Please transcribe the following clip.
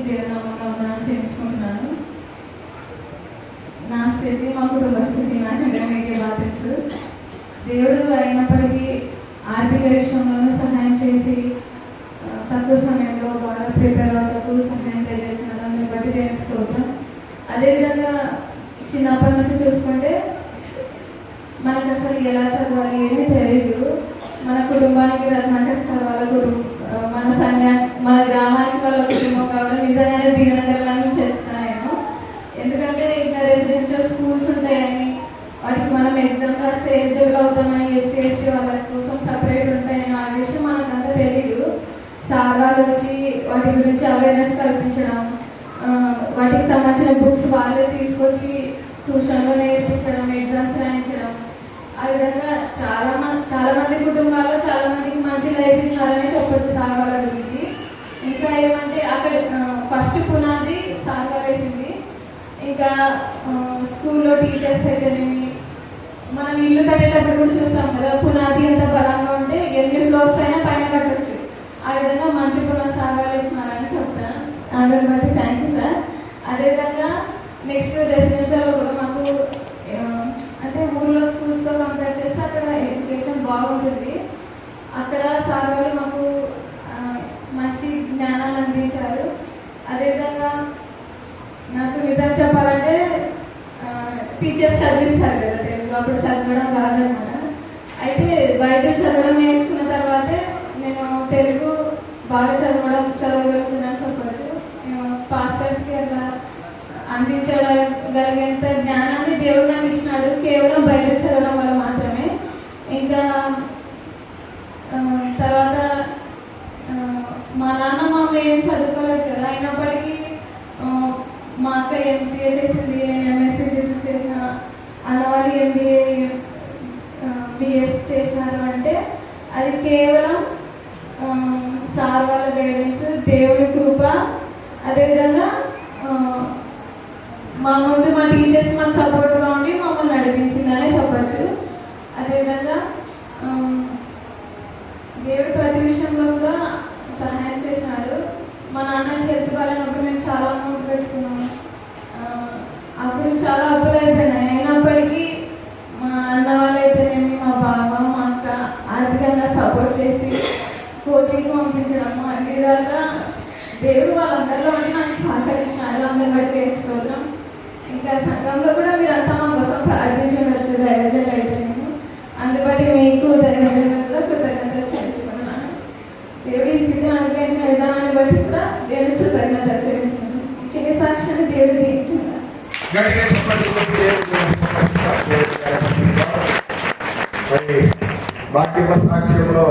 దేవుని నామమున చేయించుకుంటున్నాను. నా స్థితి, మా కుటుంబ స్థితి నాకంటే మీకే బాగా తెలుసు. దేవుడు అయినప్పటికీ ఆర్థిక విషయంలోనూ సహాయం చేసి తక్కువ సమయంలో బాగా ప్రిపేర్ అవ్వటకు సహాయం చేసిన దాన్ని బట్టి దేవునికి స్తోత్రం. అదేవిధంగా చిన్నప్పటి నుంచి చూసుకుంటే మనకు అసలు ఎలా చదవాలి ఏమీ తెలియదు. మన కుటుంబానికి రత్నాకర్ సార్ వాళ్ళ మన మన గ్రామానికి వాళ్ళ కుటుంబం కావడం నిజంగానే దీనకరమని చెప్తాను. ఎందుకంటే ఇంకా రెసిడెన్షియల్ స్కూల్స్ ఉంటాయని, వాటికి మనం ఎగ్జామ్ రాస్తే ఎలిజిబుల్ అవుతామని, ఎస్సీ ఎస్టీ వాళ్ళ కోసం సపరేట్ ఉంటాయని ఆ విషయం మనకంతా తెలీదు. సార్ వాళ్ళు వచ్చి వాటి గురించి అవేర్నెస్ కల్పించడం, వాటికి సంబంధించిన బుక్స్ వాళ్ళే తీసుకొచ్చి ట్యూషన్లో నేర్పించడం, ఎగ్జామ్స్ రాయించడం, ఆ విధంగా చాలా మంది కుటుంబాల్లో చాలా మందికి మంచి లైఫ్ ఇచ్చినారని చెప్పొచ్చు సార్ వాళ్ళ గురించి. ఇంకా ఏమంటే అక్కడ ఫస్ట్ పునాది సార్ వాళ్ళు వేసింది. ఇంకా స్కూల్లో టీచర్స్ అయితేనేమి, మనం ఇల్లు కట్టేటప్పుడు కూడా చూస్తాం కదా, పునాది ఎంత బలంగా ఉంటే ఎన్ని ఫ్లోర్స్ అయినా పైన కట్టచ్చు. ఆ విధంగా మంచి పునాది సార్ వాళ్ళు వేసినారని చెప్తాను. దాన్ని బట్టి థ్యాంక్ యూ సార్. అదేవిధంగా నెక్స్ట్ రెసిడెన్షియల్లో కూడా మాకు అంటే ఊళ్ళో స్కూల్స్తో కంపేర్ చేస్తే అక్కడ ఎడ్యుకేషన్ బాగుంటుంది. అక్కడ సార్ వాళ్ళు మాకు మంచి జ్ఞానాన్ని అందించారు. అదేవిధంగా నాకు నిజం చెప్పాలంటే టీచర్స్ చదివిస్తారు కదా తెలుగు, అప్పుడు చదవడం రాదనమాట. అయితే బైబిల్ చదవడం నేర్చుకున్న తర్వాతే నేను తెలుగు బాగా చదవగలుగుతున్నాను చెప్పచ్చు. పాస్టర్స్కి అట్లా అందించగలిగేంత జ్ఞానాన్ని దేవుడు నాకు ఇచ్చినాడు, కేవలం బైబిల్ చదవడం వల్ల మాత్రమే. ఇంకా తర్వాత మా నాన్న మా అమ్మ ఏం చదువుకోలేదు కదా, అయినప్పటికీ మా అక్క ఎంసీఏ చేసింది, నేను ఎంఎస్సీ చేసిన, అన్నవాళ్ళు ఎంబీఏ బిఎస్ చేసినారు. అంటే అది కేవలం సార్ వాళ్ళ గైడెన్స్, దేవుడి కృప. అదేవిధంగా మా ముందు మా టీచర్స్ మాకు సపోర్ట్గా ఉండి మమ్మల్ని నడిపించిందనే చెప్పచ్చు. అదేవిధంగా దేవుడు ప్రతి విషయంలో కూడా సహాయం చేసినాడు. మా నాన్నకి హెల్త్ బాగాలేనప్పుడు మేము చాలా అమౌంట్ పెట్టుకున్నాము. అప్పుడు చాలా అప్పులు అయిపోయినాయి. అయినప్పటికీ మా అన్న వాళ్ళైతేనేమి, మా బావ, మా అక్క ఆర్థికంగా సపోర్ట్ చేసి కోచింగ్ పంపించడము, అన్ని విధాలుగా దేవుడు వాళ్ళందరిలో ఉండి నాకు సహకరించినాడు. అందరి బట్టి దేవునికి స్తోత్రం. ఇంకా సంఘంలో కూడా మీరంతా మా కోసం ప్రార్థించవచ్చు, దైవజనులు అయితే అందుబట్టి మీకు దైవజనులకు కూడా కృతజ్ఞతలు చెల్లించుకున్నాను. దేవుడి స్థితిని అనుగ్రహించిన విధానాన్ని బట్టి కూడా దేవుడి కృతజ్ఞతలు చెల్లించుకున్నాను. ఇచ్చే సాక్ష్యాన్ని దేవుడు దీవించుకున్నాను. సాక్ష్యంలో